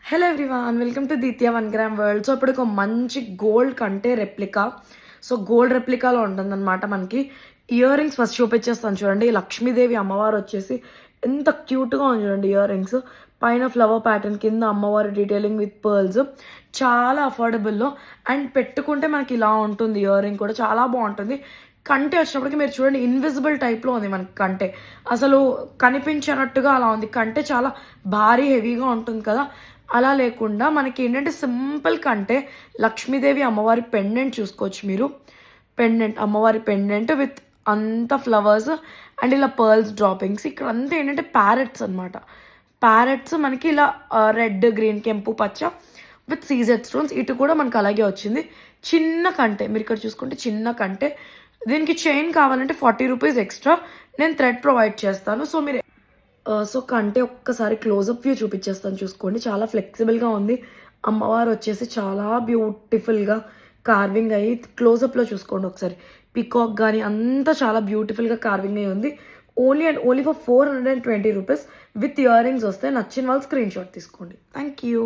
Hello everyone, welcome to దీత్య 1 gram world. So ఇప్పుడు ఒక మంచి గోల్డ్ కంటే రెప్లికా. సో గోల్డ్ రెప్లికాలో ఉంటుందన్నమాట. మనకి ఇయర్ రింగ్స్ ఫస్ట్ చూపించేస్తాను చూడండి. లక్ష్మీదేవి అమ్మవారు వచ్చేసి ఎంత క్యూట్గా ఉంది చూడండి. ఇయర్ రింగ్స్ పైన ఫ్లవర్ ప్యాటర్న్, కింద అమ్మవారి డీటెయిలింగ్ విత్ పర్ల్స్, చాలా అఫోర్డబుల్లో. అండ్ పెట్టుకుంటే మనకి ఇలా ఉంటుంది. ఇయర్ రింగ్ కూడా చాలా బాగుంటుంది. కంటే వచ్చినప్పటికి మీరు చూడండి, ఇన్విజిబుల్ టైప్లో ఉంది మనకి కంటే. అసలు కనిపించినట్టుగా అలా ఉంది. కంటే చాలా భారీ హెవీగా ఉంటుంది కదా, అలా లేకుండా మనకి ఏంటంటే సింపుల్ కంటే లక్ష్మీదేవి అమ్మవారి పెండెంట్ చూసుకోవచ్చు మీరు. పెండెంట్, అమ్మవారి పెండెంట్ విత్ అంత ఫ్లవర్స్ అండ్ ఇలా పర్ల్స్ డ్రాపింగ్స్. ఇక్కడ అంతా ఏంటంటే ప్యారెట్స్ అనమాట. ప్యారెట్స్ మనకి ఇలా రెడ్, గ్రీన్, కెంపు, పచ్చ విత్ సీజెడ్ స్టోన్స్. ఇటు కూడా మనకు అలాగే వచ్చింది. చిన్న కంటే మీరు ఇక్కడ చూసుకుంటే చిన్న కంటే. దీనికి చైన్ కావాలంటే 40 రూపీస్ ఎక్స్ట్రా. నేను థ్రెడ్ ప్రొవైడ్ చేస్తాను. సో మీరు కంటే ఒక్కసారి క్లోజప్ వ్యూ చూపించేస్తాను చూసుకోండి. చాలా ఫ్లెక్సిబుల్గా ఉంది. అమ్మవారు వచ్చేసి చాలా బ్యూటిఫుల్గా కార్వింగ్ అయ్యి, క్లోజప్లో చూసుకోండి ఒకసారి. పీకాక్ కానీ అంతా చాలా బ్యూటిఫుల్గా కార్వింగ్ అయ్యి ఉంది. Only for 420 rupees with ear rings వస్తే. నచ్చిన వాళ్ళు స్క్రీన్ షాట్ తీసుకోండి. Thank you.